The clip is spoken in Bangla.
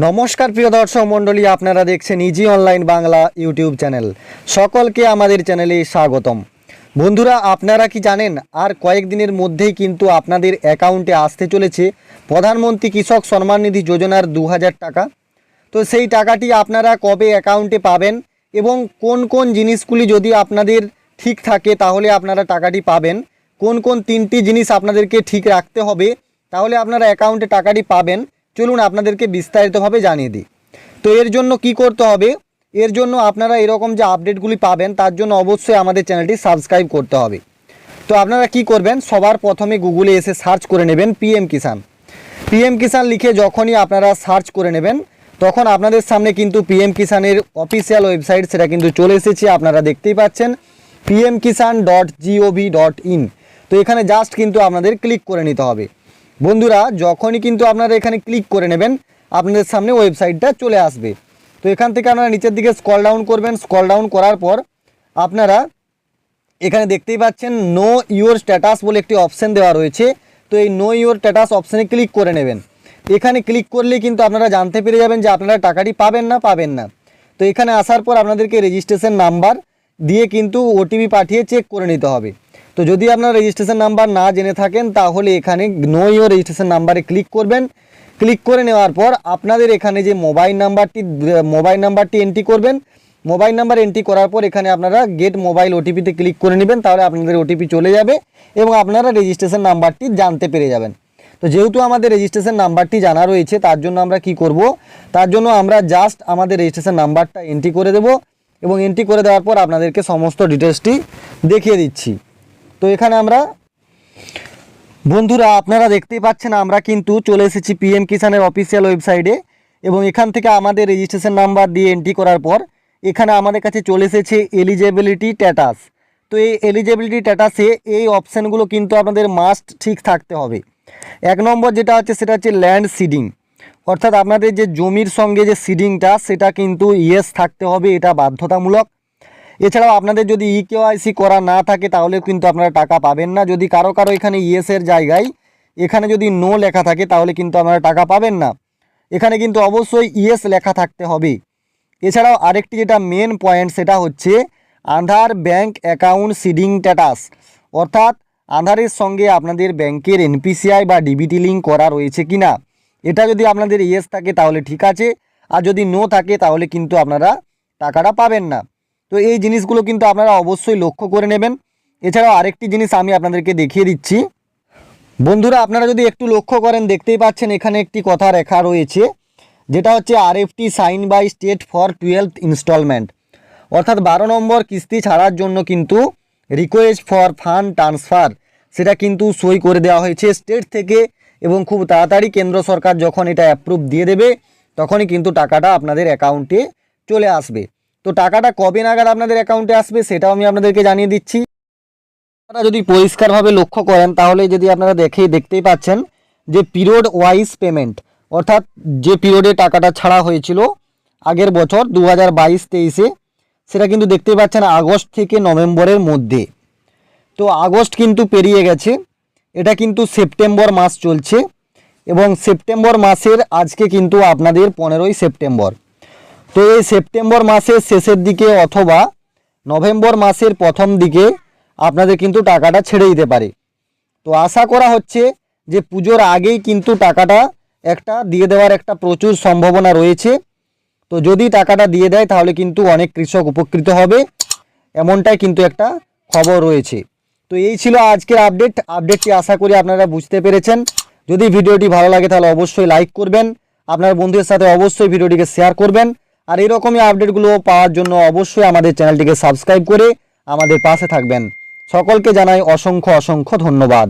নমস্কার প্রিয় দর্শক মণ্ডলী, আপনারা দেখছেন easy online Bangla YouTube channel. সকলকে আমাদের চ্যানেলে স্বাগতম। বন্ধুরা, আপনারা কি জানেন আর কয়েকদিনের মধ্যেই কিন্তু আপনাদের অ্যাকাউন্টে আসতে চলেছে প্রধানমন্ত্রী কৃষক সম্মান নিধি যোজনার 2000 টাকা। তো সেই টাকাটি আপনারা কবে অ্যাকাউন্টে পাবেন এবং কোন কোন জিনিসগুলি যদি আপনাদের ঠিক থাকে তাহলে আপনারা টাকাটি পাবেন, কোন কোন 3টি জিনিস আপনাদেরকে ঠিক রাখতে হবে তাহলে আপনারা অ্যাকাউন্টে টাকাটি পাবেন, চলুন আপনাদেরকে বিস্তারিতভাবে জানিয়ে দিই। তো এর জন্য কি করতে হবে, এর জন্য আপনারা এরকম যে আপডেটগুলি পাবেন তার জন্য অবশ্যই আমাদের চ্যানেলটি সাবস্ক্রাইব করতে হবে। তো আপনারা কি করবেন, সবার প্রথমে গুগলে এসে সার্চ করে নেবেন পিএম কিষাণ। পিএম কিষাণ লিখে যখনই আপনারা সার্চ করে নেবেন তখন আপনাদের সামনে কিন্তু পিএম কিষাণের অফিসিয়াল ওয়েবসাইট সেটা কিন্তু চলে এসেছে। আপনারা দেখতেই পাচ্ছেন pmkisan.gov.in। তো এখানে জাস্ট কিন্তু আপনাদের ক্লিক করে নিতে হবে। বন্ধুরা, যখনই কিন্তু আপনারা এখানে ক্লিক করে নেবেন আপনাদের সামনে ওয়েবসাইটটা চলে আসবে। তো এখান থেকে আপনারা নিচের দিকে স্ক্রল ডাউন করবেন। স্ক্রল ডাউন করার পর আপনারা এখানে দেখতেই পাচ্ছেন নো ইউর স্ট্যাটাস বলে একটি অপশান দেওয়া রয়েছে। তো এই নো ইউর স্ট্যাটাস অপশানে ক্লিক করে নেবেন। এখানে ক্লিক করলে কিন্তু আপনারা জানতে পেরে যাবেন যে আপনারা টাকাটি পাবেন না। তো এখানে আসার পর আপনাদেরকে রেজিস্ট্রেশন নাম্বার দিয়ে কিন্তু ওটিপি পাঠিয়ে চেক করে নিতে হবে। তো যদি আপনারা রেজিস্ট্রেশন নাম্বার না জেনে থাকেন তাহলে এখানে নো ইউর রেজিস্ট্রেশন নাম্বারে ক্লিক করবেন। ক্লিক করে নেওয়ার পর আপনাদের এখানে যে মোবাইল নাম্বারটি এন্ট্রি করবেন। মোবাইল নাম্বার এন্ট্রি করার পর এখানে আপনারা গেট মোবাইল ওটিপিতে ক্লিক করে নেবেন, তাহলে আপনাদের ওটিপি চলে যাবে এবং আপনারা রেজিস্ট্রেশন নাম্বারটি জানতে পেরে যাবেন। তো যেহেতু আমাদের রেজিস্ট্রেশন নাম্বারটি জানা রয়েছে তার জন্য আমরা কি করব, তার জন্য আমরা জাস্ট আমাদের রেজিস্ট্রেশন নাম্বারটা এন্ট্রি করে দেব এবং এন্ট্রি করে দেওয়ার পর আপনাদেরকে সমস্ত ডিটেলসটি দেখিয়ে দিচ্ছি। তো এখানে আমরা বন্ধুরা আপনারা দেখতেই পাচ্ছেন আমরা কিন্তু চলে এসেছি পিএম কিষাণের অফিসিয়াল ওয়েবসাইটে এবং এখান থেকে আমাদের রেজিস্ট্রেশন নাম্বার দিয়ে এন্ট্রি করার পর এখানে আমাদের কাছে চলে এসেছে এলিজিবিলিটি স্ট্যাটাস। তো এই এলিজিবিলিটি স্ট্যাটাসে এই অপশানগুলো কিন্তু আপনাদের মাস্ট ঠিক থাকতে হবে। 1 নম্বর যেটা হচ্ছে সেটা হচ্ছে ল্যান্ড সিডিং, অর্থাৎ আপনাদের যে জমির সঙ্গে যে সিডিংটা সেটা কিন্তু ইয়েস থাকতে হবে, এটা বাধ্যতামূলক। এছাড়াও আপনাদের যদি ইকেওয়াইসি করা না থাকে তাহলে কিন্তু আপনারা টাকা পাবেন না। যদি কারো এখানে ইয়েসের জায়গায় এখানে যদি নো লেখা থাকে তাহলে কিন্তু আপনারা টাকা পাবেন না। এখানে কিন্তু অবশ্যই ইয়েস লেখা থাকতে হবে। এছাড়াও আরেকটি যেটা মেন পয়েন্ট সেটা হচ্ছে আধার ব্যাংক অ্যাকাউন্ট সিডিং স্ট্যাটাস, অর্থাৎ আধারের সঙ্গে আপনাদের ব্যাংকের এনপিসিআই বা ডিবিটি লিঙ্ক করা রয়েছে কিনা। এটা যদি আপনাদের ইয়েস থাকে তাহলে ঠিক আছে, আর যদি নো থাকে তাহলে কিন্তু আপনারা টাকাটা পাবেন না। তো এই জিনিসগুলো কিন্তু আপনারা অবশ্যই লক্ষ্য করে নেবেন। এছাড়াও আরেকটি জিনিস আমি আপনাদেরকে দেখিয়ে দিচ্ছি। বন্ধুরা, আপনারা যদি একটু লক্ষ্য করেন দেখতেই পাচ্ছেন এখানে একটি কথা লেখা রয়েছে যেটা হচ্ছে RFT sign by state for 12th installment, অর্থাৎ 12 নম্বর কিস্তি ছাড়ার জন্য কিন্তু রিকোয়েস্ট ফর ফান্ড ট্রান্সফার সেটা কিন্তু সই করে দেওয়া হয়েছে স্টেট থেকে এবং খুব তাড়াতাড়ি কেন্দ্র সরকার যখন এটা অ্যাপ্রুভ দিয়ে দেবে তখনই কিন্তু টাকাটা আপনাদের অ্যাকাউন্টে চলে আসবে। তো টাকাটা কবে নাগাদ আপনাদের অ্যাকাউন্টে আসবে সেটাও আমি আপনাদেরকে জানিয়ে দিচ্ছি। আপনারা যদি পরিষ্কারভাবে লক্ষ্য করেন তাহলে যদি আপনারা দেখতেই পাচ্ছেন যে পিরিয়ড ওয়াইজ পেমেন্ট, অর্থাৎ যে পিরিয়ডে টাকাটা ছাড়া হয়েছিল আগের বছর 2022-23-এ সেটা কিন্তু দেখতেই পাচ্ছেন আগস্ট থেকে নভেম্বরের মধ্যে। তো আগস্ট কিন্তু পেরিয়ে গেছে, এটা কিন্তু সেপ্টেম্বর মাস চলছে এবং সেপ্টেম্বর মাসের আজকে কিন্তু আপনাদের 15ই সেপ্টেম্বর। তো এই সেপ্টেম্বর মাসের শেষের দিকে অথবা নভেম্বর মাসের প্রথম দিকে আপনাদের কিন্তু টাকাটা ছেড়ে দিতে পারে। তো আশা করা হচ্ছে যে পুজোর আগেই কিন্তু টাকাটা একটা দিয়ে দেওয়ার একটা প্রচুর সম্ভাবনা রয়েছে। তো যদি টাকাটা দিয়ে দেয় তাহলে কিন্তু অনেক কৃষক উপকৃত হবে, এমনটাই কিন্তু একটা খবর রয়েছে। তো এই ছিল আজকের আপডেটটি আশা করি আপনারা বুঝতে পেরেছেন। যদি ভিডিওটি ভালো লাগে তাহলে অবশ্যই লাইক করবেন, আপনার বন্ধুদের সাথে অবশ্যই ভিডিওটিকে শেয়ার করবেন, আর এরকমই আপডেটগুলো পাওয়ার জন্য অবশ্যই আমাদের চ্যানেলটিকে সাবস্ক্রাইব করে আমাদের পাশে থাকবেন। সকলকে জানাই অসংখ্য ধন্যবাদ।